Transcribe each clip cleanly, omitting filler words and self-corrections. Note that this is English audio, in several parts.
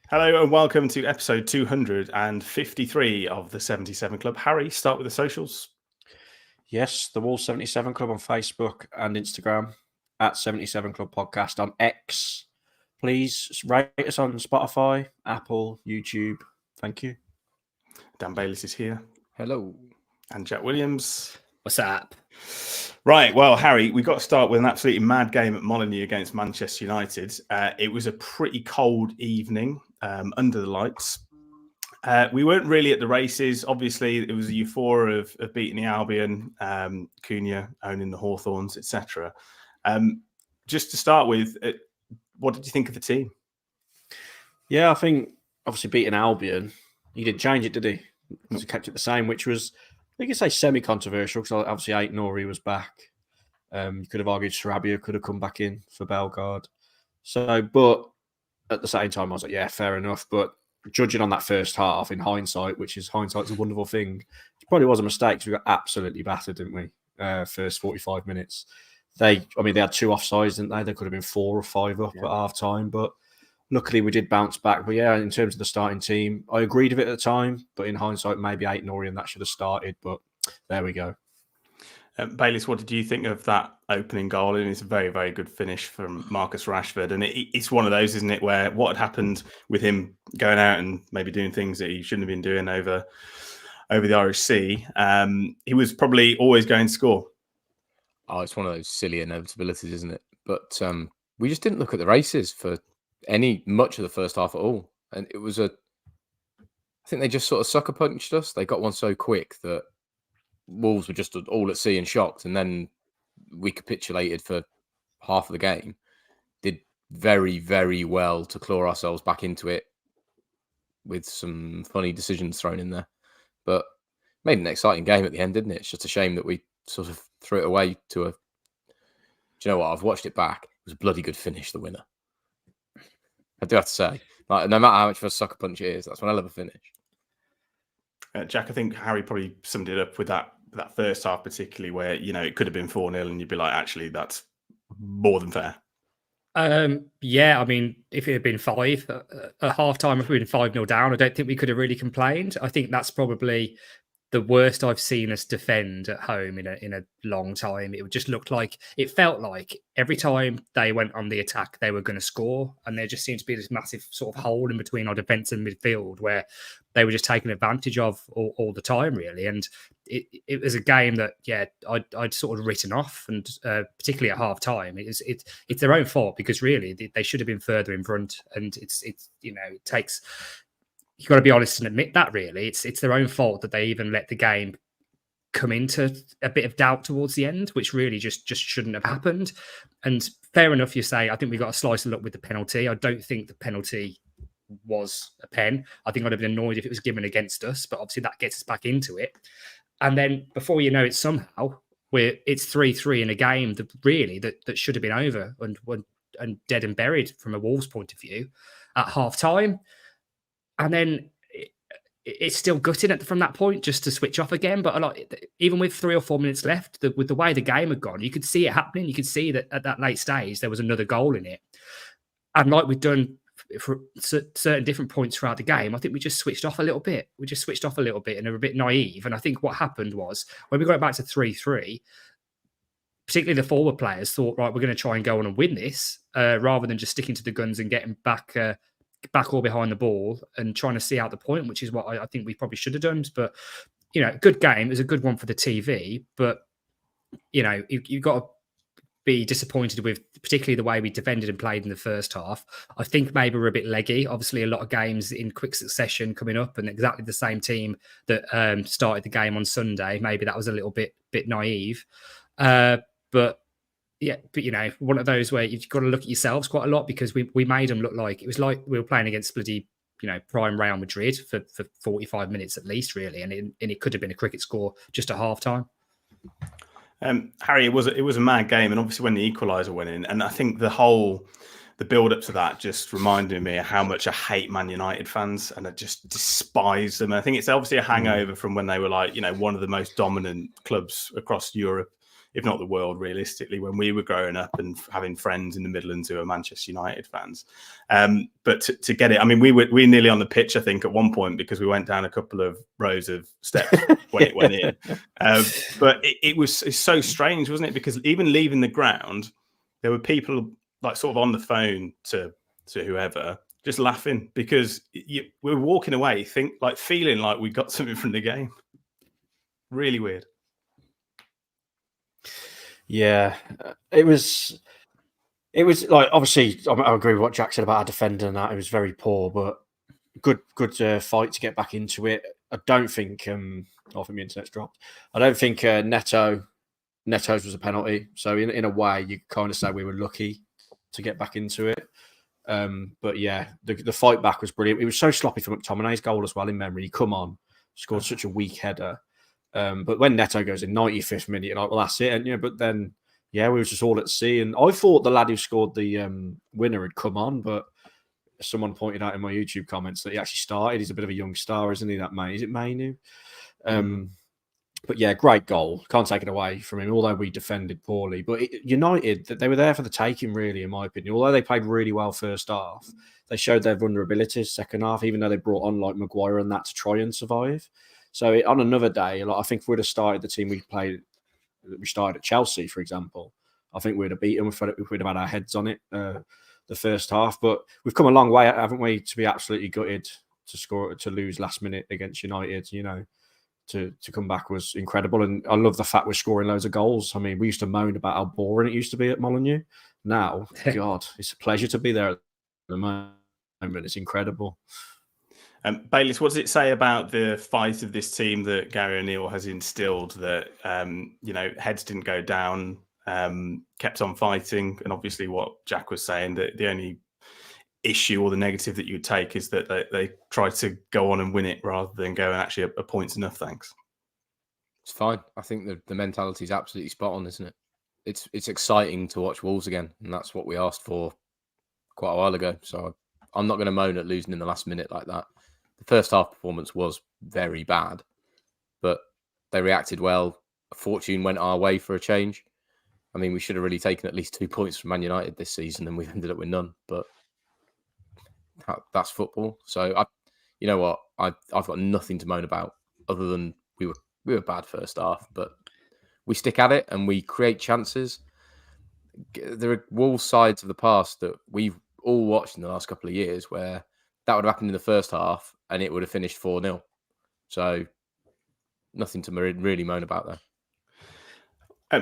Hello and welcome to episode 253 of the 77 Club. Harry, start with the socials. Yes, the Wall 77 Club on Facebook and Instagram, at 77 Club Podcast on X. Please rate us on Spotify, Apple, YouTube. Thank you. Dan Bayliss is here. Hello. And Jack Williams. What's up? Right, well, Harry, we've got to start with an absolutely mad game at Molineux against Manchester United. It was a pretty cold evening under the lights. We weren't really at the races. Obviously, it was a euphoria of beating the Albion, Cunha owning the Hawthorns, etc. Just to start with, what did you think of the team? Yeah, I think obviously beating Albion, he didn't change it, did he? He kept it the same, which was, I think, say semi-controversial because obviously Ait-Nouri was back. You could have argued Sarabia could have come back in for Bellegarde. So, but at the same time, I was like, yeah, fair enough. But judging on that first half in hindsight, hindsight's a wonderful thing, it probably was a mistake because we got absolutely battered, didn't we? First 45 minutes. They had 2 offsides, didn't they? There could have been 4 or 5 up at half time, but luckily we did bounce back. But yeah, in terms of the starting team, I agreed with it at the time, but in hindsight, maybe Ait-Nouri and that should have started, but there we go. Bayliss, what did you think of that opening goal? And it's a very, very good finish from Marcus Rashford. And it's one of those, isn't it, where what had happened with him going out and maybe doing things that he shouldn't have been doing over the Irish Sea, he was probably always going to score. Oh, it's one of those silly inevitabilities, isn't it? But we just didn't look at the races for much of the first half at all. And it was I think they just sort of sucker punched us. They got one so quick that Wolves were just all at sea and shocked, and then we capitulated for half of the game. Did very, very well to claw ourselves back into it with some funny decisions thrown in there. But made an exciting game at the end, didn't it? It's just a shame that we sort of threw it away to a... Do you know what? I've watched it back. It was a bloody good finish, the winner. I do have to say. Like, no matter how much of a sucker punch it is, that's one hell of a finish. Jack, I think Harry probably summed it up with that first half, particularly where, it could have been 4-0 and you'd be like, actually, that's more than fair. Yeah, I mean, if it had been 5 at half time, if we'd been 5-0 down, I don't think we could have really complained. I think that's probably the worst I've seen us defend at home in a long time. It felt like every time they went on the attack, they were going to score. And there just seemed to be this massive sort of hole in between our defence and midfield where they were just taking advantage of all the time, really. And it was a game that, I'd sort of written off, and particularly at half time, it's their own fault because really they should have been further in front. And it takes... You've got to be honest and admit that, really. It's their own fault that they even let the game come into a bit of doubt towards the end, which really just shouldn't have happened. And fair enough, you say, I think we got a slice of luck with the penalty. I don't think the penalty was a pen. I think I'd have been annoyed if it was given against us, but obviously that gets us back into it. And then before you know it, somehow, it's 3-3 in a game that should have been over and dead and buried from a Wolves point of view at half-time. And then it's still gutting from that point just to switch off again. But even with 3 or 4 minutes left, with the way the game had gone, you could see it happening. You could see that at that late stage, there was another goal in it. And like we've done for certain different points throughout the game, I think we just switched off a little bit. And were a bit naive. And I think what happened was when we got back to 3-3, particularly the forward players thought, right, we're going to try and go on and win this rather than just sticking to the guns and getting back all behind the ball and trying to see out the point, which is what I think we probably should have done. But, good game. It was a good one for the TV. But, you've got to be disappointed with particularly the way we defended and played in the first half. I think maybe we're a bit leggy. Obviously, a lot of games in quick succession coming up and exactly the same team that started the game on Sunday. Maybe that was a little bit naive. But one of those where you've got to look at yourselves quite a lot because we made them look like it was like we were playing against bloody, prime Real Madrid for 45 minutes at least, really. And it could have been a cricket score just at half time. Harry, it was a mad game. And obviously when the equaliser went in, and I think the build up to that just reminded me of how much I hate Man United fans and I just despise them. And I think it's obviously a hangover from when they were like, one of the most dominant clubs across Europe if not the world, realistically, when we were growing up and having friends in the Midlands who are Manchester United fans. But to get it, I mean, we were nearly on the pitch, I think, at one point because we went down a couple of rows of steps when it went in. But it's so strange, wasn't it? Because even leaving the ground, there were people like sort of on the phone to whoever, just laughing because we were walking away, feeling like we got something from the game. Really weird. Yeah, it was like, obviously I agree with what Jack said about our defender and that. It was very poor, but good fight to get back into it. I don't think I think the internet's dropped. I don't think Neto's was a penalty. So in a way, you kind of say we were lucky to get back into it. But yeah, the fight back was brilliant. It was so sloppy for McTominay's goal as well in memory. He come on, scored such a weak header. But when Neto goes in 95th minute, you're like, well, that's it. And but then we were just all at sea. And I thought the lad who scored the winner had come on, but someone pointed out in my YouTube comments that he actually started. He's a bit of a young star, isn't he? That May, is it Mainu? But yeah, great goal. Can't take it away from him, although we defended poorly. But United, they were there for the taking, really, in my opinion. Although they played really well first half, they showed their vulnerabilities second half, even though they brought on like Maguire and that to try and survive. So on another day, I think if we'd have started the team we started at Chelsea, for example, I think we'd have beaten them if we'd have had our heads on it the first half. But we've come a long way, haven't we, to be absolutely gutted to lose last minute against United, To come back was incredible. And I love the fact we're scoring loads of goals. I mean, we used to moan about how boring it used to be at Molineux. Now, God, it's a pleasure to be there at the moment. It's incredible. Bayliss, what does it say about the fight of this team that Gary O'Neill has instilled, that, heads didn't go down, kept on fighting? And obviously what Jack was saying, that the only issue or the negative that you would take is that they try to go on and win it rather than go and actually a point's enough, thanks. It's fine. I think the mentality is absolutely spot on, isn't it? It's exciting to watch Wolves again, and that's what we asked for quite a while ago. So I'm not going to moan at losing in the last minute like that. The first half performance was very bad, but they reacted well. A fortune went our way for a change. I mean, we should have really taken at least 2 points from Man United this season, and we've ended up with none. But that's football. So you know what? I've got nothing to moan about other than we were bad first half, but we stick at it and we create chances. There are Wolves sides of the past that we've all watched in the last couple of years where that would have happened in the first half and it would have finished 4-0. So nothing to really moan about there.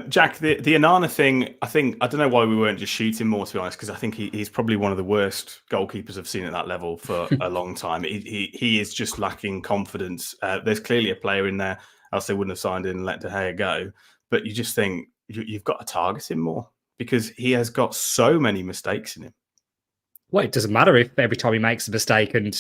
Jack, the Onana thing, I don't know why we weren't just shooting more, to be honest, because I think he's probably one of the worst goalkeepers I've seen at that level for a long time. He is just lacking confidence. There's clearly a player in there, else they wouldn't have signed in and let De Gea go. But you just think you've got to target him more because he has got so many mistakes in him. Well, it doesn't matter if every time he makes a mistake and,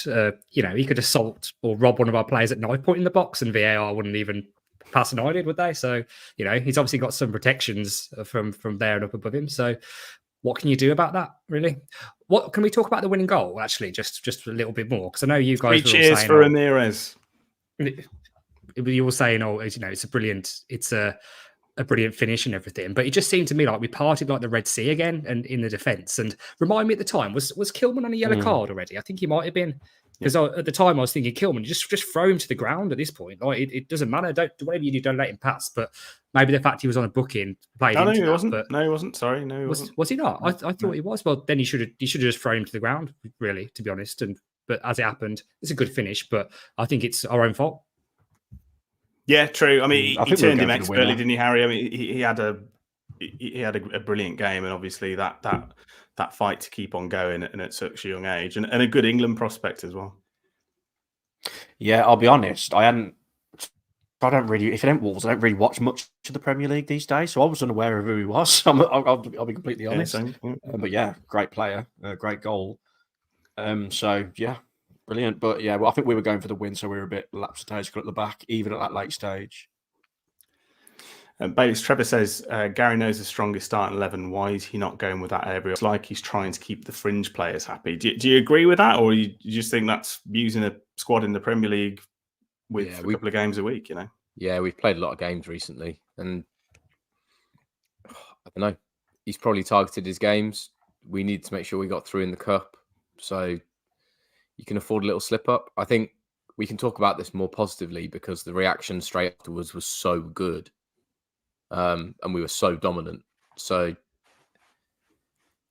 he could assault or rob one of our players at knife point in the box and VAR wouldn't even pass an eyelid, would they? So, he's obviously got some protections from there and up above him. So what can you do about that, really? What can we talk about the winning goal, actually, just a little bit more? Because I know you guys were all cheers saying, for Ramirez. You were saying, it's a brilliant finish and everything. But it just seemed to me like we parted like the Red Sea again and in the defence. And remind me at the time, was Kilman on a yellow card already? I think he might have been. Because at the time I was thinking, Kilman, just throw him to the ground at this point. Like it doesn't matter. Don't do whatever you do. Don't let him pass. But maybe the fact he was on a booking played into that. He wasn't. But no, he wasn't. Sorry, no, he wasn't. Was he not? I thought he was. Well, then he should have just thrown him to the ground, really, to be honest. But as it happened, it's a good finish. But I think it's our own fault. Yeah, true. I mean, he turned him expertly, didn't he, Harry? I mean, he had a brilliant game, and obviously that fight to keep on going and at such a young age, and a good England prospect as well. Yeah, I'll be honest. I don't really, if it ain't Wolves, I don't really watch much of the Premier League these days, so I was unaware of who he was. I'll be completely honest. But yeah, great player, great goal. So yeah, brilliant. But yeah, well, I think we were going for the win, so we were a bit lapsitagical at the back, even at that late stage. Bayliss Trevor says, Gary knows the strongest starting 11. Why is he not going with that area? It's like he's trying to keep the fringe players happy. Do you agree with that? Or you just think that's using a squad in the Premier League with a couple of games a week, Yeah, we've played a lot of games recently. And I don't know. He's probably targeted his games. We need to make sure we got through in the cup. So you can afford a little slip up. I think we can talk about this more positively because the reaction straight afterwards was so good. And we were so dominant. So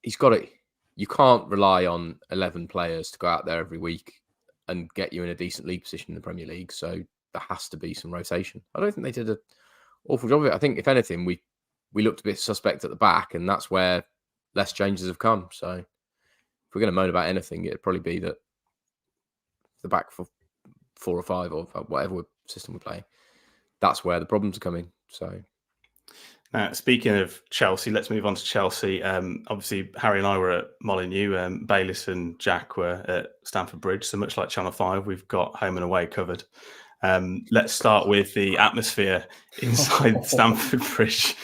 he's got it. You can't rely on 11 players to go out there every week and get you in a decent league position in the Premier League. So there has to be some rotation. I don't think they did an awful job of it. I think, if anything, we looked a bit suspect at the back, and that's where less changes have come. So if we're going to moan about anything, it'd probably be that the back for 4 or 5 or whatever system we're playing, that's where the problems are coming. So now, speaking of Chelsea, let's move on to Chelsea. Obviously, Harry and I were at Molineux. Bayliss and Jack were at Stamford Bridge. So much like Channel 5, we've got home and away covered. Let's start with the atmosphere inside Stamford Bridge.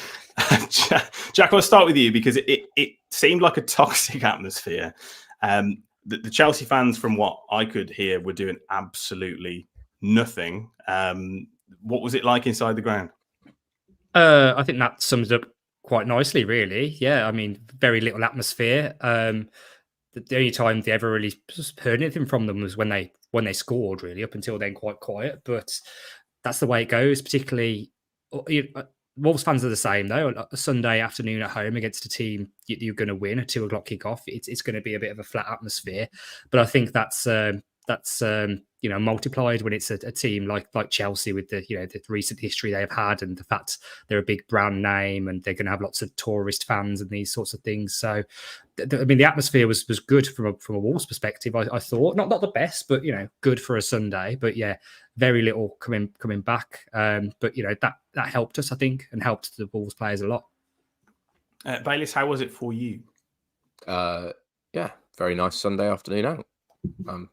Jack, I'll start with you because it seemed like a toxic atmosphere. The Chelsea fans, from what I could hear, were doing absolutely nothing. What was it like inside the ground? I think that sums up quite nicely, really. Yeah, I mean, very little atmosphere. The only time they ever really heard anything from them was when they scored, really. Up until then, quite quiet. But that's the way it goes, particularly... Wolves fans are the same, though. A Sunday afternoon at home against a team you're going to win, a 2 o'clock kickoff, it's going to be a bit of a flat atmosphere. But I think that's multiplied when it's a team like Chelsea with the recent history they've had and the fact they're a big brand name and they're going to have lots of tourist fans and these sorts of things. So, the atmosphere was good from a Wolves perspective. I thought not the best, but good for a Sunday. But yeah, very little coming back. But that helped us, I think, and helped the Wolves players a lot. Bayliss, how was it for you? Yeah, very nice Sunday afternoon out.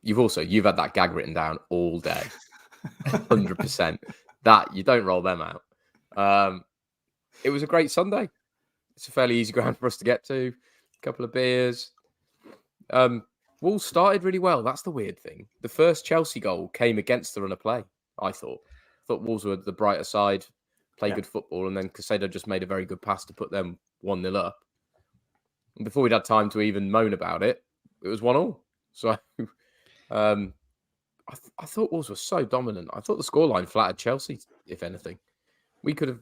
You've had that gag written down all day, 100%. That you don't roll them out. It was a great Sunday. It's a fairly easy ground for us to get to. A couple of beers. Wolves started really well. That's the weird thing. The first Chelsea goal came against the run of play. I thought Wolves were the brighter side, play good football, and then Caicedo just made a very good pass to put them 1-0 up. And before we'd had time to even moan about it, it was 1-1. So I thought Wolves were so dominant. I thought the scoreline flattered Chelsea, if anything. We could have...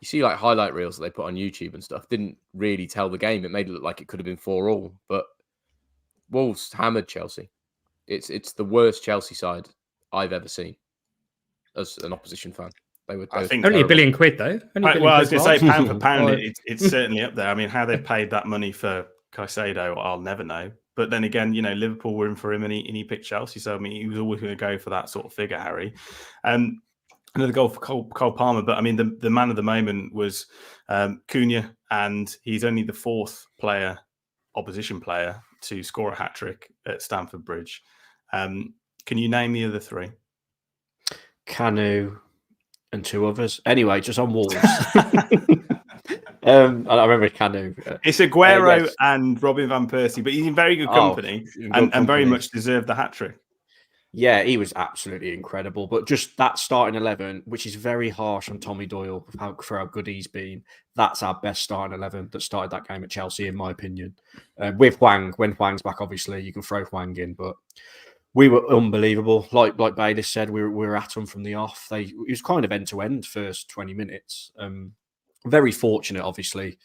You see, like, highlight reels that they put on YouTube and stuff didn't really tell the game. It made it look like it could have been 4-4. But Wolves hammered Chelsea. It's the worst Chelsea side I've ever seen as an opposition fan. I think only £1 billion, though. I was going to say, pound for pound, it's certainly up there. I mean, how they paid that money for Caicedo, I'll never know. But then again, Liverpool were in for him and he picked Chelsea. So, I mean, he was always going to go for that sort of figure, Harry. Another goal for Cole Palmer. But, I mean, the man of the moment was Cunha, and he's only the 4th opposition player, to score a hat-trick at Stamford Bridge. Can you name the other 3? Canu and 2 others. Anyway, just on Wolves. I remember Canu. It's Aguero and Robin van Persie, but he's in very good company and very much deserved the hat-trick. Yeah, he was absolutely incredible. But just that starting 11, which is very harsh on Tommy Doyle for how good he's been, that's our best starting 11 that started that game at Chelsea, in my opinion. With Hwang, when Hwang's back, obviously, you can throw Hwang in, but we were unbelievable. Like Bayliss said, we were at them from the off. It was kind of end-to-end first 20 minutes. Very fortunate, obviously,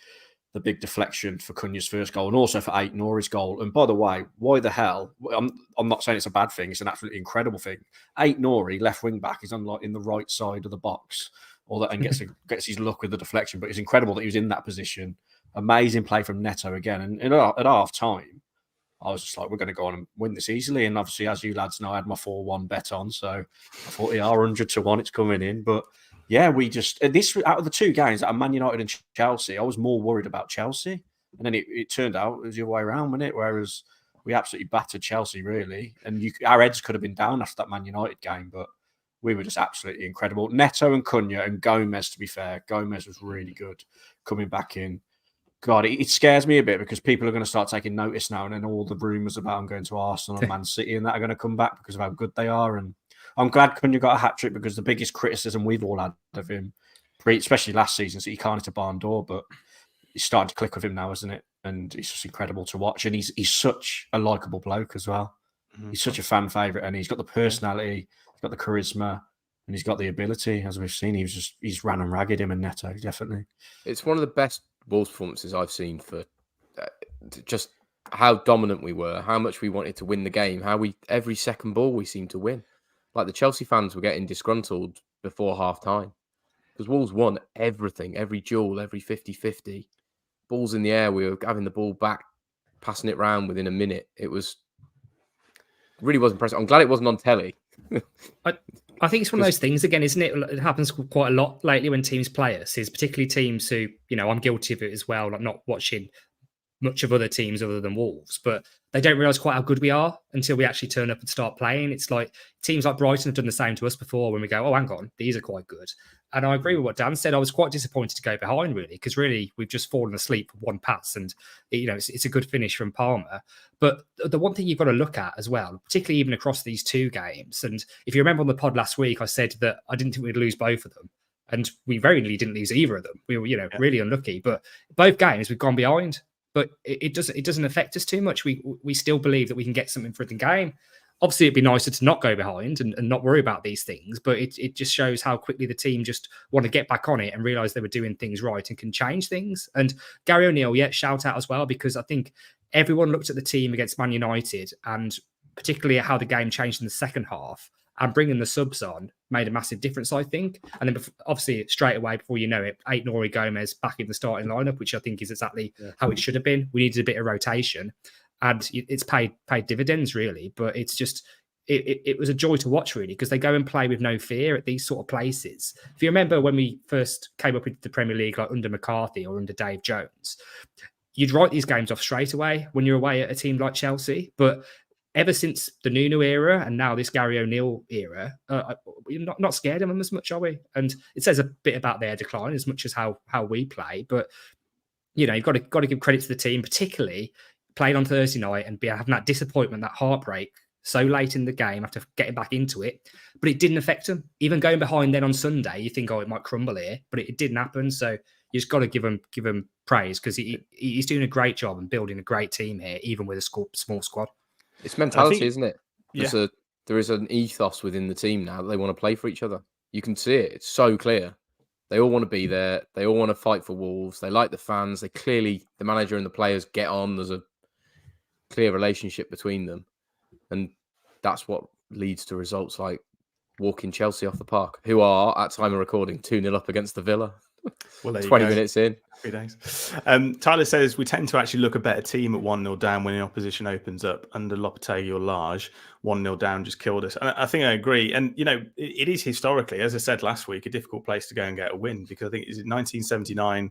the big deflection for Cunha's first goal and also for Ait-Nouri's goal. And by the way, why the hell? I'm not saying it's a bad thing. It's an absolutely incredible thing. Ait-Nouri, left wing back, is in the right side of the box, and gets his luck with the deflection. But it's incredible that he was in that position. Amazing play from Neto again. And at half time, I was just like, we're going to go on and win this easily. And obviously, as you lads know, I had my 4-1 bet on. So I thought, 100-1, it's coming in. But yeah, we just... This out of the 2 games, at Man United and Chelsea, I was more worried about Chelsea. And then it turned out it was the other way around, wasn't it? Whereas we absolutely battered Chelsea, really. And our heads could have been down after that Man United game, but we were just absolutely incredible. Neto and Cunha and Gomez, to be fair. Gomez was really good coming back in. God, it scares me a bit because people are going to start taking notice now, and then all the rumours about him going to Arsenal and Man City and that are going to come back because of how good they are. And I'm glad Cunha got a hat-trick because the biggest criticism we've all had of him, especially last season, is that he can't hit a barn door. But it's starting to click with him now, isn't it? And it's just incredible to watch. And he's such a likable bloke as well. He's such a fan favourite, and he's got the personality, he's got the charisma, and he's got the ability. As we've seen, he's ran and ragged him and Neto, definitely. It's one of the best Wolves performances I've seen for just how dominant we were, how much we wanted to win the game, how every second ball we seemed to win. Like the Chelsea fans were getting disgruntled before half time because Wolves won everything, every duel, every 50-50. Balls in the air, we were having the ball back, passing it round within a minute. It really was impressive. I'm glad it wasn't on telly. I think it's one of those things again, isn't it? It happens quite a lot lately when teams play us, is particularly teams who, I'm guilty of it as well, like not watching much of other teams other than Wolves, but they don't realise quite how good we are until we actually turn up and start playing. It's like teams like Brighton have done the same to us before when we go, oh, hang on, these are quite good. And I agree with what Dan said. I was quite disappointed to go behind, really, because really we've just fallen asleep with one pass and, it's a good finish from Palmer. But the one thing you've got to look at as well, particularly even across these two games, and if you remember on the pod last week, I said that I didn't think we'd lose both of them. And we very nearly didn't lose either of them. We were, really unlucky. But both games we've gone behind. But it doesn't affect us too much. We still believe that we can get something for the game. Obviously, it'd be nicer to not go behind and not worry about these things. But it just shows how quickly the team just want to get back on it and realise they were doing things right and can change things. And Gary O'Neill, shout out as well, because I think everyone looked at the team against Man United and particularly how the game changed in the second half. And bringing the subs on made a massive difference, I think. And then obviously straight away, before you know it, Aït-Nouri Gomez back in the starting lineup, which I think is exactly how it should have been. We needed a bit of rotation, and it's paid dividends really. But it's just it was a joy to watch really, because they go and play with no fear at these sort of places. If you remember when we first came up into the Premier League, like under McCarthy or under Dave Jones, you'd write these games off straight away when you're away at a team like Chelsea, but ever since the Nuno era and now this Gary O'Neill era, we're not scared of them as much, are we? And it says a bit about their decline as much as how we play. But you've got to give credit to the team, particularly playing on Thursday night and having that disappointment, that heartbreak so late in the game after getting back into it. But it didn't affect them. Even going behind then on Sunday, you think, it might crumble here, but it didn't happen. So you just got to give him praise, because he's doing a great job and building a great team here, even with a small squad. It's mentality, isn't it? There is an ethos within the team now that they want to play for each other. You can see it. It's so clear. They all want to be there. They all want to fight for Wolves. They like the fans. The manager and the players get on. There's a clear relationship between them. And that's what leads to results like walking Chelsea off the park, who are, at time of recording, 2-0 up against the Villa. Well, 20 minutes in. Happy days. Tyler says we tend to actually look a better team at 1-0 down when the opposition opens up. Under Lopetegui or Large, 1-0 down just killed us. And I think I agree. And, it is historically, as I said last week, a difficult place to go and get a win, because I think it's 1979.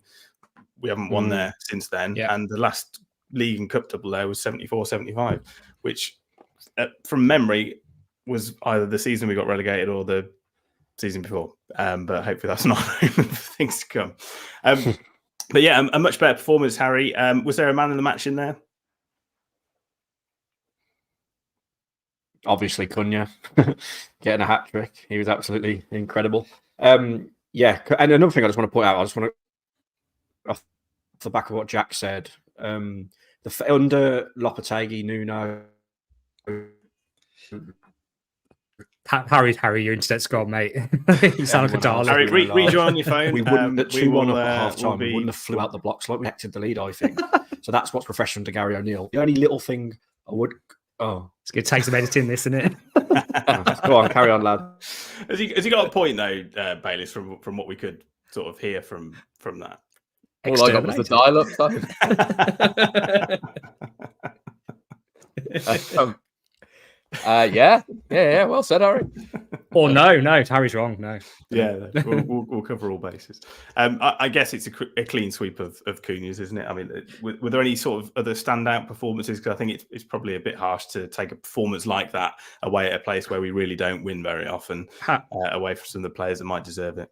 We haven't won there since then. Yeah. And the last league and cup double there was 74-75, which from memory was either the season we got relegated or the season before, but hopefully that's not things to come. But yeah, a much better performance, Harry. Was there a man in the match in there? Obviously, Cunha getting a hat trick. He was absolutely incredible. And another thing I just want to point out, off the back of what Jack said, under Lopetegui, Nuno. Harry, your internet's gone, mate. You sound like a darling. Harry, rejoin your phone. We wouldn't at 2-1 up at half time. We wouldn't have flew out the blocks like we acted the lead, I think. So that's what's refreshing to Gary O'Neill. The only little thing I would. Oh, it's going to take some editing, this, isn't it? Go on, carry on, lad. Has he got a point though, Bayliss? From what we could sort of hear from that. All I got was the dial-up stuff. Yeah. Well said, Harry. Or no, Harry's wrong. No. Yeah, we'll cover all bases. I guess it's a clean sweep of Cunha's, isn't it? I mean, were there any sort of other standout performances? Because I think it's probably a bit harsh to take a performance like that away at a place where we really don't win very often, away from some of the players that might deserve it.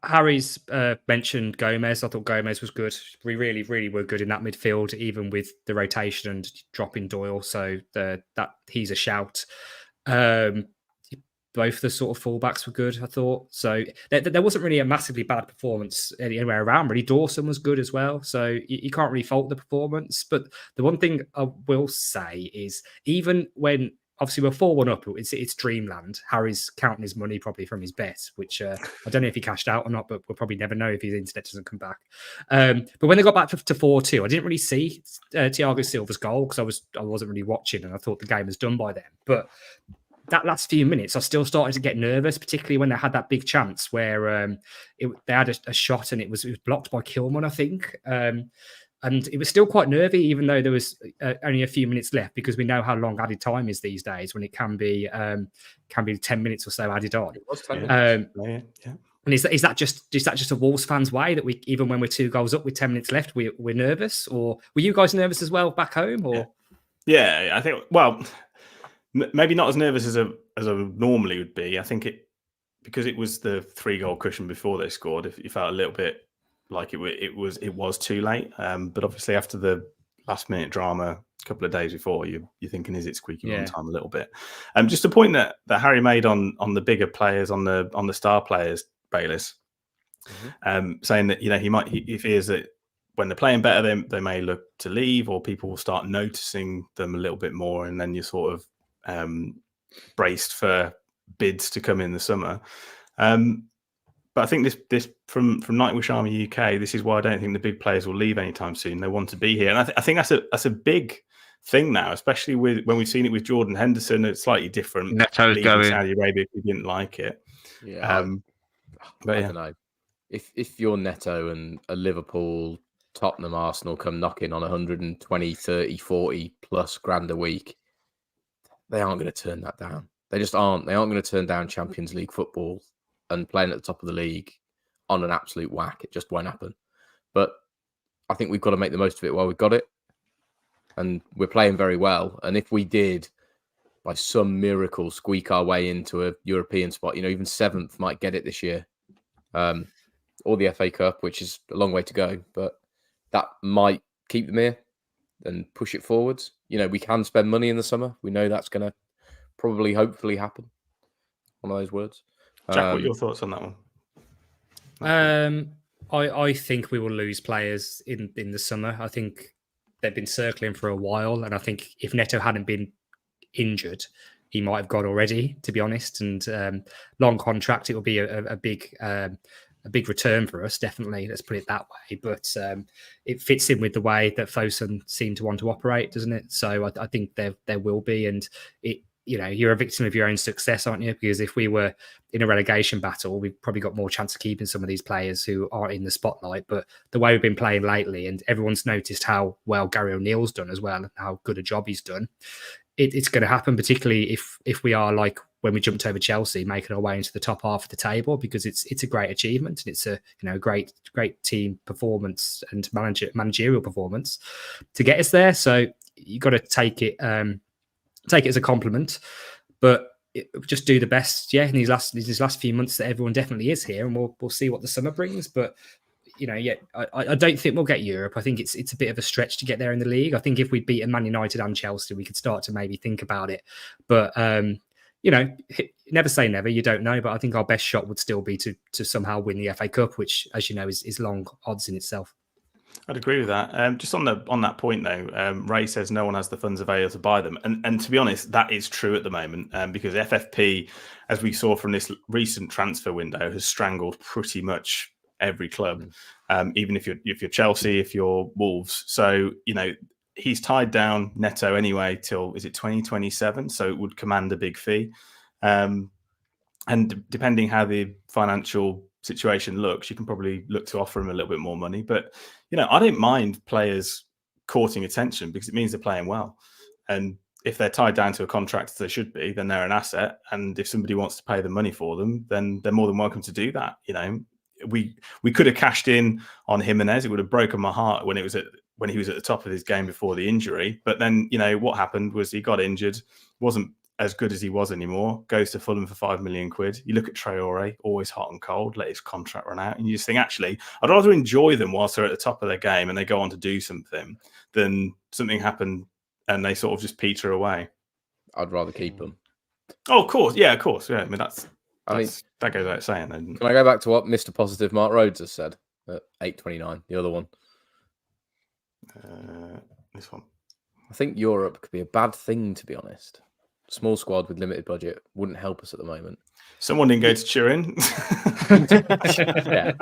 Harry's mentioned Gomez. I thought Gomez was good. We really, really were good in that midfield, even with the rotation and dropping Doyle. So that he's a shout. both the sort of fullbacks were good, I thought. So there wasn't really a massively bad performance anywhere around. Really, Dawson was good as well. So you can't really fault the performance. But the one thing I will say is, even when obviously we're 4-1 up, it's dreamland. Harry's counting his money probably from his bet, which I don't know if he cashed out or not, but we'll probably never know if his internet doesn't come back. But when they got back to 4-2, I didn't really see Thiago Silva's goal because I wasn't really watching, and I thought the game was done by then. But that last few minutes, I still started to get nervous, particularly when they had that big chance where they had a shot and it was blocked by Kilman, I think. And it was still quite nervy, even though there was only a few minutes left, because we know how long added time is these days, when it can be 10 minutes or so added on. It was 10 minutes. Yeah. And is that just a Wolves fans' way that we, even when we're 2 goals up with 10 minutes left, we're nervous? Or were you guys nervous as well back home? Or I think, well, maybe not as nervous as I normally would be. I think because it was the 3-goal cushion before they scored. If you felt a little bit like it was too late, but obviously after the last minute drama a couple of days before, you're thinking, is it squeaking on time a little bit? Just a point that Harry made on the bigger players, on the star players, Bayliss, saying that he fears that when they're playing better, they may look to leave, or people will start noticing them a little bit more, and then you're sort of braced for bids to come in the summer. But I think this from Nightwish Army UK, this is why I don't think the big players will leave anytime soon. They want to be here, and I think that's a big thing now, especially when we've seen it with Jordan Henderson. It's slightly different. Neto's going Saudi Arabia, if we didn't like it. Yeah, I don't know. If you're Neto and a Liverpool, Tottenham, Arsenal come knocking on 120, 30, 40 plus grand a week, they aren't going to turn that down. They just aren't. They aren't going to turn down Champions League football and playing at the top of the league on an absolute whack. It just won't happen. But I think we've got to make the most of it while we've got it. And we're playing very well. And if we did, by some miracle, squeak our way into a European spot, even 7th might get it this year. Or the FA Cup, which is a long way to go. But that might keep them here and push it forwards. We can spend money in the summer. We know that's going to probably, hopefully happen. One of those words. Jack, what are your thoughts on that one? I think we will lose players in the summer. I think they've been circling for a while, and I think if Neto hadn't been injured, he might have gone already, to be honest. And long contract, it will be a big return for us, definitely. Let's put it that way. But it fits in with the way that Fosun seem to want to operate, doesn't it? So I think there will be, and you're a victim of your own success, aren't you? Because if we were in a relegation battle, we've probably got more chance of keeping some of these players who are in the spotlight. But the way we've been playing lately, and everyone's noticed how well Gary O'Neill's done as well, and how good a job he's done, it's going to happen, particularly if we are like when we jumped over Chelsea, making our way into the top half of the table, because it's a great achievement, and it's a great team performance and managerial performance to get us there. So you got to take it as a compliment, but just do the best. Yeah, in these last few months that everyone definitely is here, and we'll see what the summer brings. But I don't think we'll get Europe. I think it's a bit of a stretch to get there in the league. I think if we beat Man United and Chelsea, we could start to maybe think about it. But never say never. You don't know. But I think our best shot would still be to somehow win the FA Cup, which, as you know, is long odds in itself. I'd agree with that. Just on that point though, Ray says no one has the funds available to buy them, and to be honest, that is true at the moment, because FFP, as we saw from this recent transfer window, has strangled pretty much every club, even if you're Chelsea, if you're Wolves. So he's tied down Neto anyway till, is it 2027? So it would command a big fee, and depending how the financial situation looks, you can probably look to offer him a little bit more money. But I don't mind players courting attention, because it means they're playing well, and if they're tied down to a contract as they should be, then they're an asset. And if somebody wants to pay the money for them, then they're more than welcome to do that. We could have cashed in on Jimenez. It would have broken my heart when he was at the top of his game before the injury. But then what happened was he got injured, wasn't as good as he was anymore, goes to Fulham for £5 million. You look at Traore, always hot and cold, let his contract run out, and you just think, actually, I'd rather enjoy them whilst they're at the top of their game and they go on to do something than something happen and they sort of just peter away. I'd rather keep them. Oh, of course. Yeah, of course. Yeah, I mean, that goes without saying. Can I go back to what Mr. Positive Mark Rhodes has said at 8:29? The other one. This one. I think Europe could be a bad thing, to be honest. Small squad with limited budget wouldn't help us at the moment. Someone didn't go to Turin. Yeah.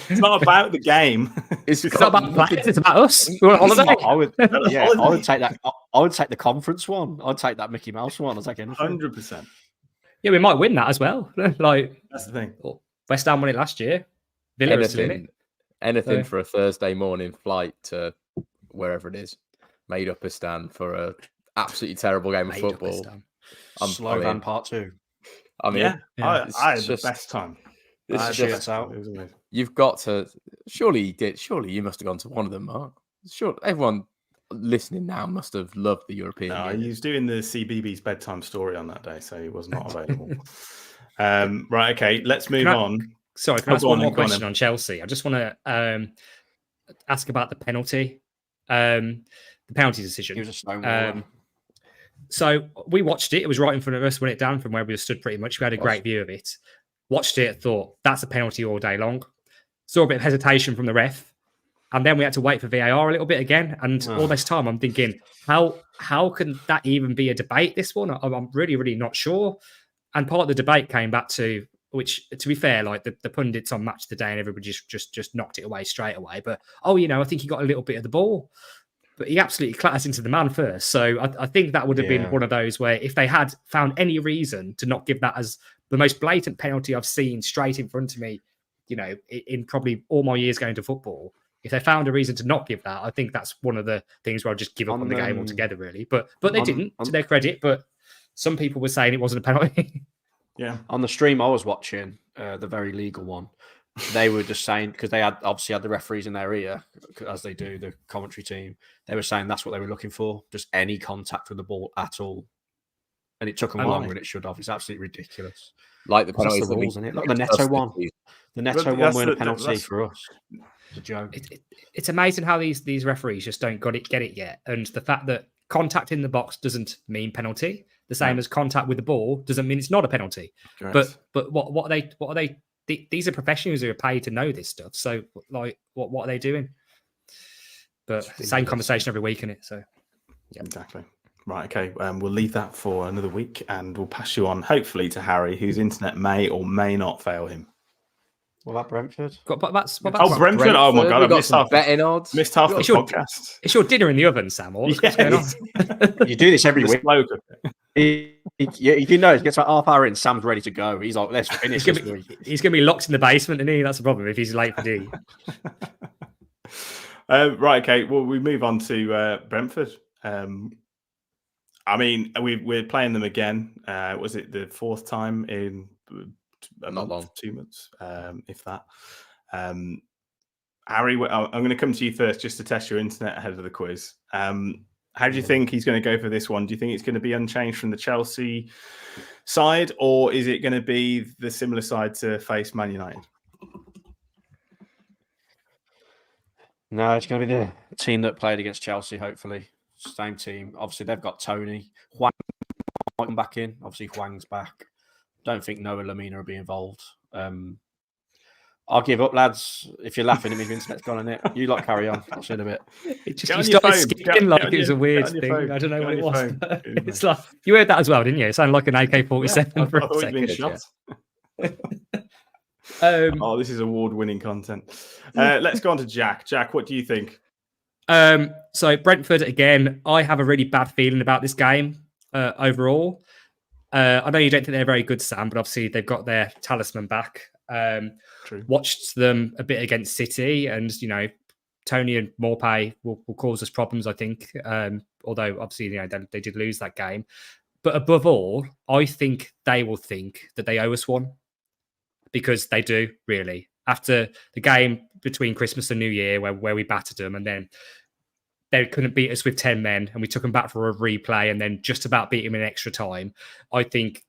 It's not about the game. It's not about players, it's about us. We're on holiday. I would take that. I would take the conference one. I'd take that Mickey Mouse one. I'd take anything. 100%. Yeah, we might win that as well. Like, that's the thing. West Ham won it last year. Villa is still in it. Anything for a Thursday morning flight to wherever it is. Made-Up-istan for a absolutely terrible game of football. Slovan Part 2. I mean, I had the best time. You've got to. Surely you did. Surely you must have gone to one of them, Mark. Sure, everyone listening now must have loved the European. No, he was doing the CBeebies bedtime story on that day, so he was not available. Right, okay, let's move on. Sorry, can I ask one more question on Chelsea? I just want to ask about the penalty, the penalty decision. It was a stonewall. So we watched it. It was right in front of us when it down from where we stood pretty much. We had a great view of it. Watched it, thought, that's a penalty all day long. Saw a bit of hesitation from the ref. And then we had to wait for VAR a little bit again. And all this time I'm thinking, how can that even be a debate, this one? I'm really, really not sure. And part of the debate came back to, which, to be fair, like the pundits on Match of the Day and everybody just knocked it away straight away. But, I think he got a little bit of the ball. But he absolutely clatters into the man first. So I think that would have been one of those where if they had found any reason to not give that as the most blatant penalty I've seen straight in front of me, in probably all my years going to football, if they found a reason to not give that, I think that's one of the things where I'll just give up on the game altogether, really. But they didn't, to their credit. But some people were saying it wasn't a penalty. Yeah. On the stream I was watching, the very legal one, they were just saying, because they obviously had the referees in their ear, as they do, the commentary team. They were saying that's what they were looking for, just any contact with the ball at all. And it took them longer than it should have. It's absolutely ridiculous. Like the penalties, the rules, isn't it? Like the Neto one. The Neto one weren't a penalty for us. It's a joke. It's amazing how these referees just don't get it yet. And the fact that contact in the box doesn't mean penalty, the same as contact with the ball doesn't mean it's not a penalty. Correct. But what are they? These are professionals who are paid to know this stuff. So, like, what are they doing? But same conversation every week, isn't it? So, yeah, exactly. Right, okay. We'll leave that for another week, and we'll pass you on, hopefully, to Harry, whose internet may or may not fail him. What about Brentford? Brentford! Oh my god, I missed half betting odds. Missed half the podcast. It's your dinner in the oven, Sam. What's going on? You do this every week. You know, he gets about half hour in, Sam's ready to go. He's like, let's finish this week. He's going to be locked in the basement, isn't he? That's the problem if he's late for D. Right, okay. Well, we move on to Brentford. I mean, we're playing them again. Was it the fourth time in not long, 2 months, if that? Harry, I'm going to come to you first just to test your internet ahead of the quiz. How do you think he's going to go for this one? Do you think it's going to be unchanged from the Chelsea side, or is it going to be the similar side to face Man United? No, it's going to be the team that played against Chelsea, hopefully. Same team. Obviously, they've got Tony. Huang might come back in. Obviously, Huang's back. Don't think Noah Lamina will be involved. I'll give up, lads. If you're laughing at me, the internet's gone on it. You lot carry on. I'll see you in a bit. You started skipping like it was a weird thing. I don't know what it was. It's like, you heard that as well, didn't you? It sounded like an AK-47 for a second. This is award-winning content. Let's go on to Jack. Jack, what do you think? So Brentford, again, I have a really bad feeling about this game overall. I know you don't think they're very good, Sam, but obviously they've got their talisman back. True. Watched them a bit against City, and Tony and Maupay will cause us problems, I think. Although obviously they did lose that game, but above all, I think they will think that they owe us one, because they do really. After the game between Christmas and New Year, where we battered them, and then they couldn't beat us with 10 men, and we took them back for a replay, and then just about beat them in extra time. I think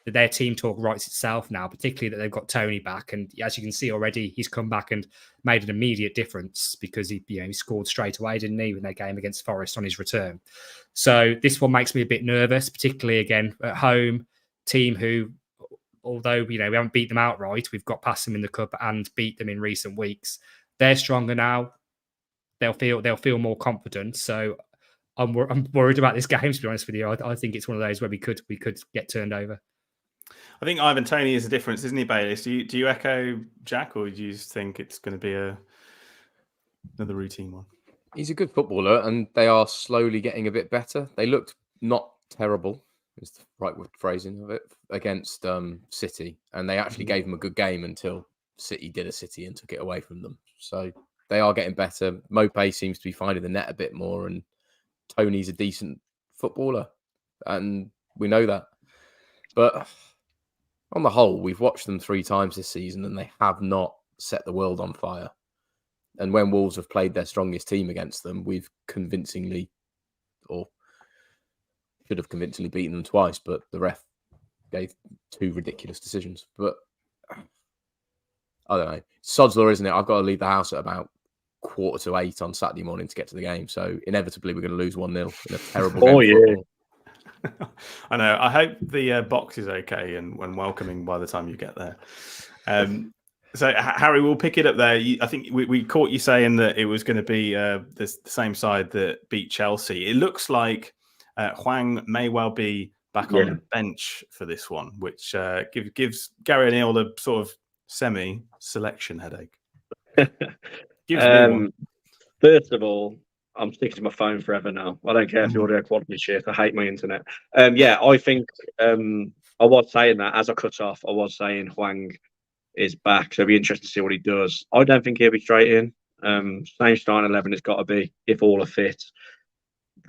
their team talk writes itself now, particularly that they've got Tony back. And as you can see already, he's come back and made an immediate difference because he scored straight away, didn't he, in their game against Forest on his return. So this one makes me a bit nervous, particularly again at home, team who, although we haven't beat them outright, we've got past them in the cup and beat them in recent weeks. They're stronger now. They'll feel more confident. So I'm worried about this game, to be honest with you. I think it's one of those where we could get turned over. I think Ivan Toney is a difference, isn't he, Bayliss? Do you echo Jack, or do you think it's going to be another routine one? He's a good footballer, and they are slowly getting a bit better. They looked not terrible, is the right phrasing of it, against City, and they actually gave him a good game until City did a City and took it away from them. So they are getting better. Mopé seems to be finding the net a bit more, and Tony's a decent footballer, and we know that. But on the whole, we've watched them 3 times this season, and they have not set the world on fire. And when Wolves have played their strongest team against them, we've convincingly, or should have convincingly beaten them twice, but the ref gave 2 ridiculous decisions. But I don't know. Sod's law, isn't it? I've got to leave the house at about 7:45 on Saturday morning to get to the game. So inevitably, we're going to lose 1-0 in a terrible game. Oh, yeah. I know. I hope the box is okay and welcoming by the time you get there. So, Harry, we'll pick it up there. I think we caught you saying that it was going to be the same side that beat Chelsea. It looks like Hwang may well be back on the bench for this one, which gives Gary O'Neill a sort of semi-selection headache. Gives me one. First of all, I'm sticking to my phone forever now. I don't care if the audio quality is shit. I hate my internet. I think I was saying that as I cut off. I was saying Hwang is back, so it'll be interesting to see what he does. I don't think he'll be straight in. Same starting 11 has got to be, if all are fit.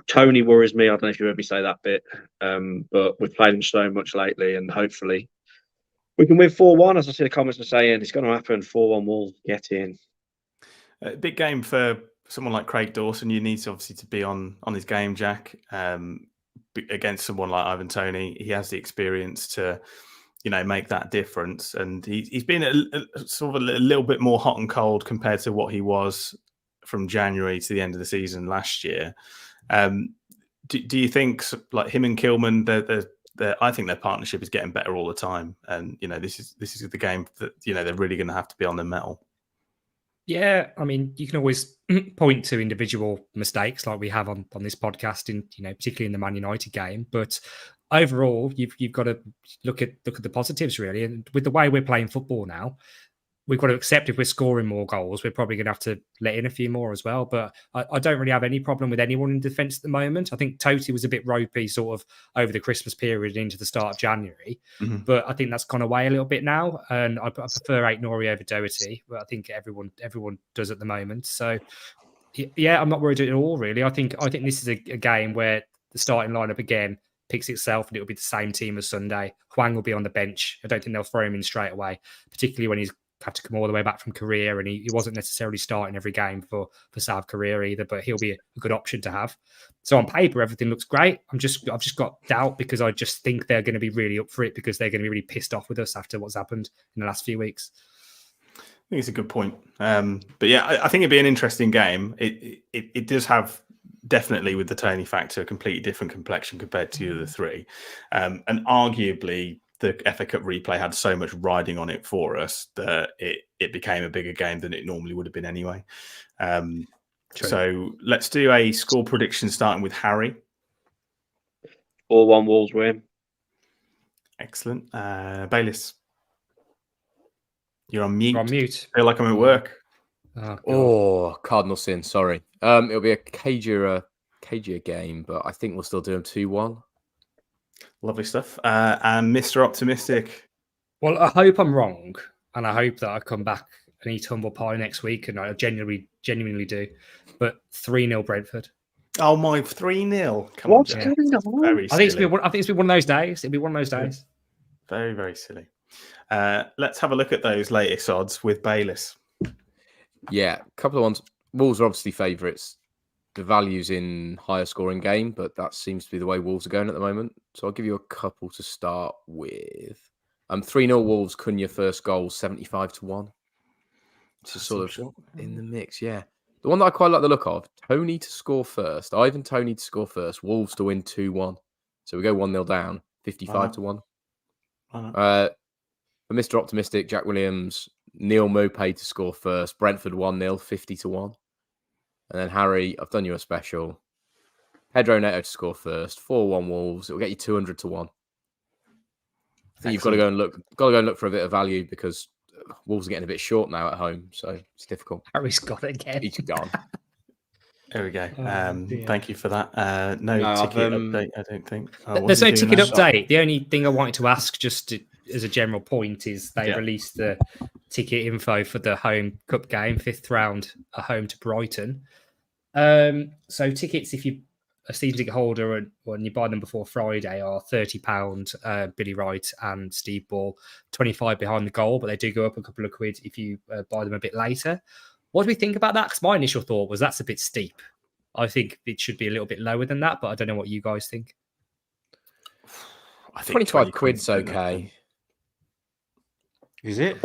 Tony worries me. I don't know if you heard me say that bit, but we've played him so much lately, and hopefully we can win 4-1. As I see the comments are saying, it's going to happen. 4-1 Wolves, get in. A big game for someone like Craig Dawson. You need to obviously to be on his game, Jack. Against someone like Ivan Toney, he has the experience to make that difference, and he's been a little bit more hot and cold compared to what he was from January to the end of the season last year. Do you think like him and Kilman, I think their partnership is getting better all the time, and this is the game that they're really going to have to be on their mettle. Yeah, I mean, you can always point to individual mistakes like we have on this podcast, in particularly in the Man United game. But overall, you've got to look at the positives really. And with the way we're playing football now, we've got to accept if we're scoring more goals, we're probably going to have to let in a few more as well. But I don't really have any problem with anyone in defence at the moment. I think Totti was a bit ropey sort of over the Christmas period into the start of January. Mm-hmm. But I think that's gone away a little bit now. And I prefer Aït-Nouri over Doherty, but I think everyone does at the moment. So, yeah, I'm not worried at all, really. I think this is a game where the starting lineup again picks itself, and it'll be the same team as Sunday. Hwang will be on the bench. I don't think they'll throw him in straight away, particularly when he's had to come all the way back from Korea, and he wasn't necessarily starting every game for South Korea either, but he'll be a good option to have. So on paper, everything looks great. I've just got doubt because I just think they're going to be really up for it because they're going to be really pissed off with us after what's happened in the last few weeks. I think it's a good point. But yeah, I think it'd be an interesting game. It does have definitely with the Toney factor a completely different complexion compared to the other three. And arguably the FA Cup replay had so much riding on it for us that it became a bigger game than it normally would have been anyway. So let's do a score prediction starting with Harry. 4-1 Wolves win. Excellent. Bayliss, you're on mute. You're on mute. I feel like I'm at work. Cardinal sin. Sorry. It'll be a cagier game, but I think we'll still do them 2-1. Lovely stuff. And Mr. Optimistic. Well, I hope I'm wrong, and I hope that I come back and eat humble pie next week, and I genuinely do. But 3-0 Brentford. Oh my, 3-0. Come What's on, going on? I think it's been one of those days. It'll be one of those days. Very, very silly. Let's have a look at those latest odds with Bayliss. Yeah, a couple of ones. Wolves are obviously favourites. the values in higher scoring game, but that seems to be the way Wolves are going at the moment. So I'll give you a couple to start with. 3-0 Wolves, Cunha first goal, 75-1. This is sort of in the mix, yeah. The one that I quite like the look of, Tony to score first, Ivan Tony to score first, Wolves to win 2-1. So we go 1-0 down, 55-1. For Mr. Optimistic, Jack Williams, Neil Mopay to score first, Brentford 1-0, 50-1. And then Harry, I've done you a special. Pedro Neto to score first, 4-1 Wolves. It will get you 200-1. I think you've got to go and look for a bit of value because Wolves are getting a bit short now at home, so it's difficult. Harry's got it again. He's gone. There we go. Thank you for that. No ticket update, I don't think. There's no ticket update. The only thing I wanted to ask, just as a general point, is they released the ticket info for the home cup game, 5th round, at home to Brighton. So tickets, if you a season ticket holder and when you buy them before Friday, are £30. Billy Wright and Steve Ball, 25 behind the goal, but they do go up a couple of quid if you buy them a bit later. What do we think about that? Because my initial thought was that's a bit steep. I think it should be a little bit lower than that, but I don't know what you guys think. I think 25 quid's okay. Is it?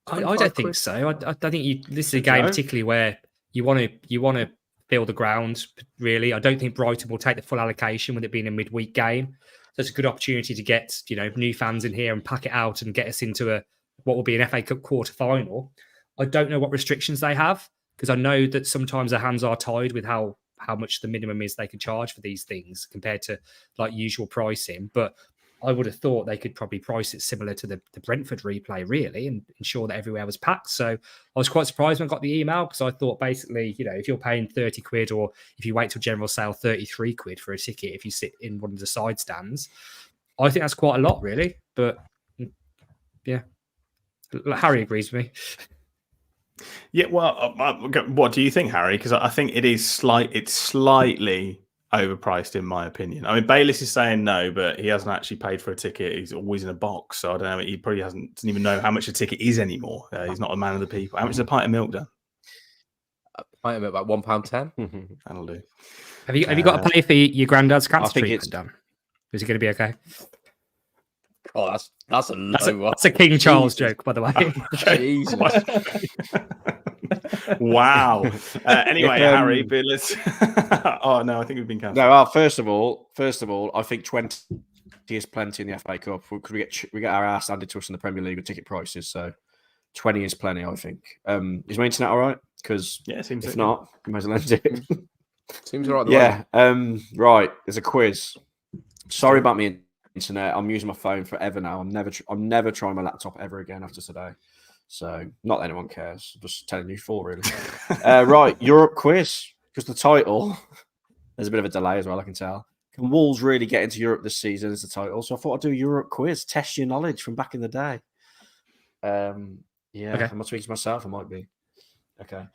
I don't think so. I think this is a game particularly where you want to fill the ground. Really, I don't think Brighton will take the full allocation with it being a midweek game. So it's a good opportunity to get new fans in here and pack it out and get us into what will be an FA Cup quarter final. I don't know what restrictions they have because I know that sometimes their hands are tied with how much the minimum is they can charge for these things compared to like usual pricing. But I would have thought they could probably price it similar to the Brentford replay, really, and ensure that everywhere was packed. So I was quite surprised when I got the email because I thought basically, if you're paying 30 quid or if you wait till general sale, 33 quid for a ticket, if you sit in one of the side stands, I think that's quite a lot, really. But yeah, Harry agrees with me. Yeah, well, what do you think, Harry? Because I think it's slightly overpriced in my opinion. I mean, Bayliss is saying no, but he hasn't actually paid for a ticket. He's always in a box, so I don't know. He probably doesn't even know how much a ticket is anymore. He's not a man of the people. How much is a pint of milk done? A pint of milk, about £1.10. That'll do. Have you got to pay for your granddad's cancer treatment it's done? Is it going to be okay? Oh, that's a low one. That's a King Charles joke, by the way. Jesus. Wow. Anyway, Harry, but let's. Oh no, I think we've been cancelled. No, first of all, I think 20 is plenty in the FA Cup. We get our ass handed to us in the Premier League with ticket prices, so 20 is plenty, I think. Is my internet all right? Because if not, you might as well end it. Seems all right. Right. There's a quiz. Sorry about me. Internet. I'm using my phone forever now. I'm never trying my laptop ever again after today. So not that anyone cares. I'm just telling you for really. Right, Europe quiz. Because the title, there's a bit of a delay as well, I can tell. Can Wolves really get into Europe this season is the title. So I thought I'd do a Europe quiz. Test your knowledge from back in the day. Okay. Am I speaking to myself? I might be. Okay.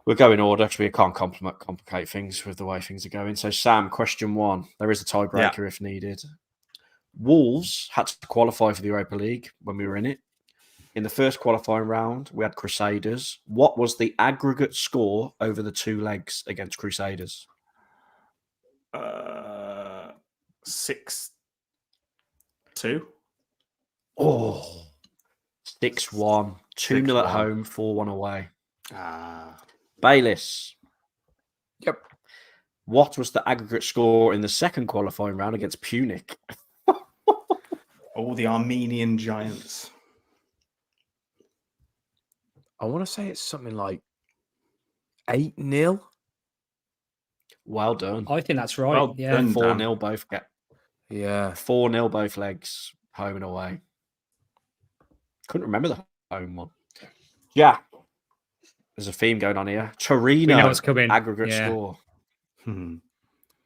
We'll go in order because we can't complicate things with the way things are going. So Sam, question 1. There is a tiebreaker if needed. Wolves had to qualify for the Europa League when we were in it. In the first qualifying round, we had Crusaders. What was the aggregate score over the 2 legs against Crusaders? 6-2. Oh, 6-1. 2-0 at home, 4-1 away. Bayliss. Yep. What was the aggregate score in the second qualifying round against Punic? Oh, the Armenian Giants. I want to say it's something like 8-0. Well done. I think that's right. Well done, 4-0 both. Yeah. 4-0 both legs, home and away. Couldn't remember the home one. Yeah. There's a theme going on here. Torino aggregate score.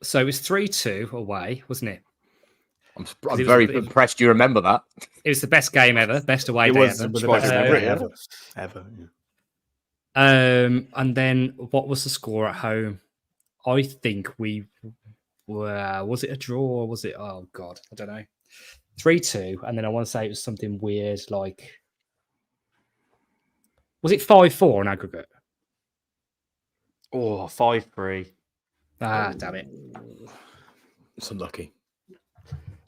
So it was 3-2 away, wasn't it? I'm very impressed you remember that. It was the best game ever, best away day ever. Ever. And then what was the score at home? I think we were, was it a draw or was it, oh God, I don't know. 3-2. And then I want to say it was something weird like, was it 5-4 on aggregate? Oh, 5-3. Damn it. It's unlucky.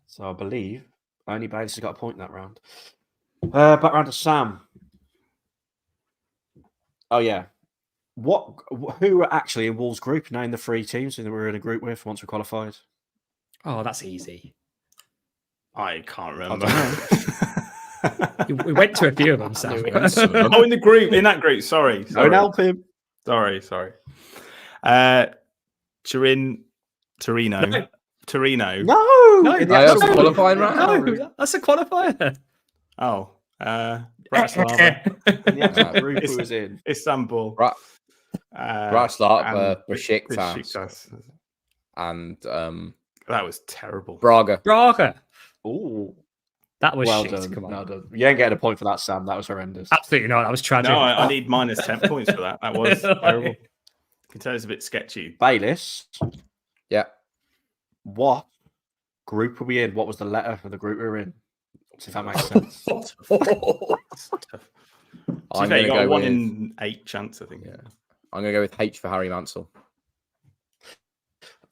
So I believe only Bailey has got a point in that round. Back round to Sam. Oh yeah. Who were actually in Wolves' group? Name the 3 teams that we were in a group with once we qualified. Oh, that's easy. I can't remember. We went to a few of them, Sam. Oh, in that group. Sorry. Don't help him. Sorry. Torino. No. Torino. No, in the actual qualifying round. No, that's a qualifier. Oh, Bratislava. The actual group who was in. Istanbul. Bratislava, Besiktas, Besiktas. and That was terrible. Braga. Oh, That was well shit. done. Come on. Well done. You ain't getting a point for that, Sam. That was horrendous. Absolutely not. That was tragic. No, I need minus 10 points for that. That was terrible. You can tell it's a bit sketchy. Bayliss, Yeah. what group were we in? What was the letter of the group we were in? See if that makes sense. I'm You going to got go 1 with in 8 chance, I think. Yeah. I'm going to go with H for Harry Mansell.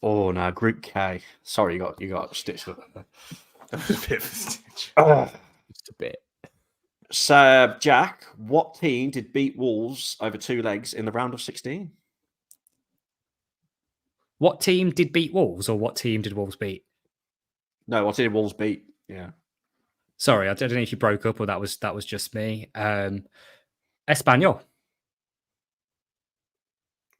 Oh no, Group K. Sorry, you got stitched up. That was a bit of a stitch. Just a bit. So, Jack, what team did beat Wolves over 2 legs in the round of 16? What team did beat Wolves, or what team did Wolves beat? No, what team did Wolves beat? Yeah. Sorry, I don't know if you broke up or that was just me. Espanyol.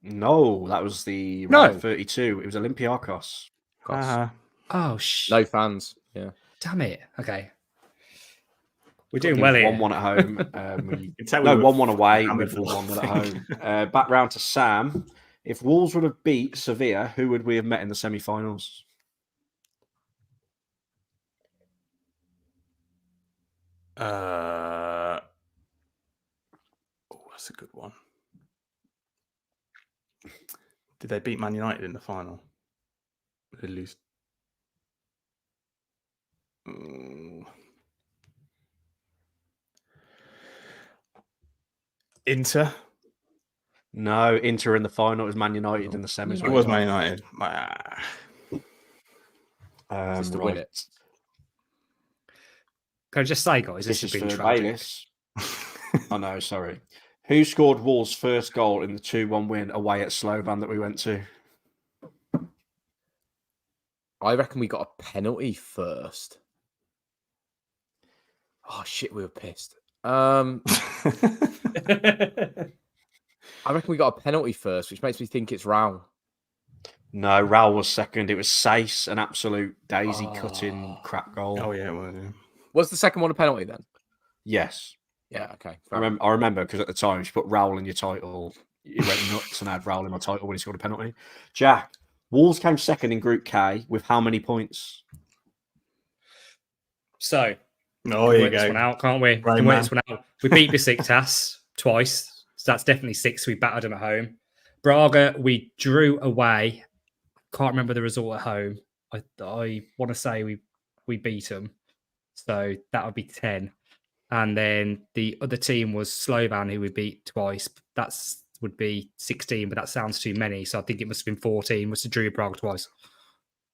No, that was the No. round of 32. It was Olympiacos. Oh shit! No fans. Yeah. Damn it. Okay. We're doing well here. 1-1 at home. You can tell we were 1-1 away hammered with for 1-1 at home. Back round to Sam. If Wolves would have beat Sevilla, who would we have met in the semi-finals? Oh, that's a good one. Did they beat Man United in the final? Did they lose? Inter? No, Inter in the final. It was Man United in the semis. It was Man United. Just to win it. Can I just say, guys, this This has is been for tragic. Bayliss. Oh no, sorry. Who scored Wolves' first goal in the 2-1 win away at Slovan that we went to? I reckon we got a penalty first. Oh shit, we were pissed. I reckon we got a penalty first, which makes me think it's Raul. No, Raul was second. It was Sace, an absolute daisy-cutting crap goal. Oh, yeah, well, yeah. Was the second one a penalty then? Yes. Yeah, okay. I remember because at the time, if you put Raul in your title, you went nuts and I had Raul in my title when he scored a penalty. Jack, Wolves came second in Group K with how many points? So, Oh, we you work this go. one out, can't we? Right, We can work man. this one out. We beat Besiktas twice. So that's definitely 6. We battered them at home. Braga, we drew away. Can't remember the result at home. I want to say we beat them. So that would be 10. And then the other team was Slovan, who we beat twice. That's would be 16, but that sounds too many. So I think it must have been 14. Must have drew Braga twice.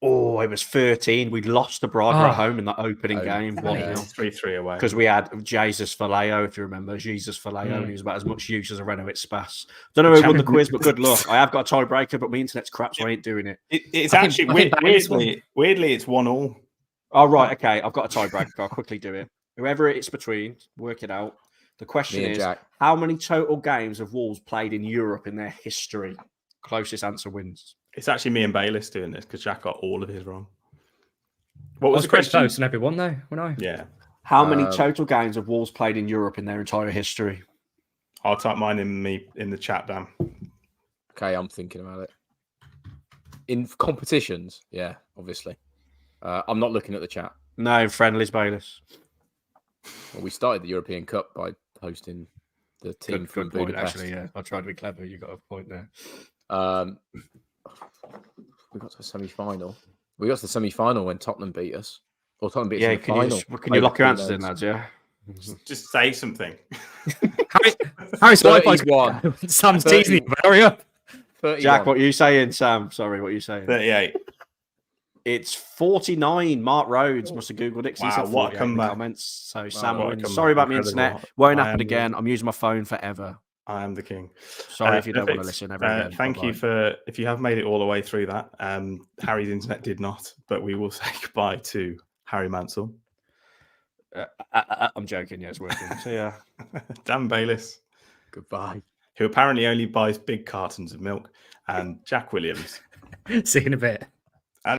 Oh, it was 13. We'd lost to Braga at home in that opening game. yeah. 1-0. 3-3 away. Because we had Jesus Vallejo, if you remember. Jesus Vallejo, and Mm. he was about as much use as a Renault Spas. Don't know who won the quiz, but good luck. I have got a tiebreaker, but my internet's crap, so I ain't doing it. It's I actually think Bayliss won. weirdly, it's 1-1. Oh, right. Okay. I've got a tiebreaker. I'll quickly do it. Whoever it's between, work it out. The question Me and is, Jack. how many total games have Wolves played in Europe in their history? Closest answer wins. It's actually me and Bayliss doing this because Jack got all of his wrong. I What was was the pretty question? close on everyone, though, wasn't I? Yeah, How many total games have Wolves played in Europe in their entire history? I'll type mine in the chat, Dan. Okay, I'm thinking about it. In competitions, yeah, obviously. I'm not looking at the chat. No, friendlies, Bayliss. Well, we started the European Cup by hosting the team from Good point, Budapest. actually, yeah. I tried to be clever. You got a point there. We got to the semi-final. We got to the semi-final when Tottenham beat us. Or Tottenham beat us Yeah, in the final. can you lock your answers in, lads, yeah? Just say something. Harry's Wi-Fi's 31. Sam's teasing you, but hurry up. Jack, what are you saying, Sam? Sorry, what are you saying? 38. It's 49. Mark Rhodes must have Googled it. 'Cause he Wow, said what a 48 in the comeback. comments. So Sam what a wins. comeback. Sorry about my Incredible. internet. Won't I happen am again. I'm using my phone forever. I am the king. Sorry if you don't want to Perfect. listen ever again. Thank you if you have made it all the way through that. Harry's internet did not, but we will say goodbye to Harry Mansell. I'm joking. Yeah, it's working. So yeah. Dan Bayliss, Goodbye. who apparently only buys big cartons of milk, and Jack Williams. See you in a bit.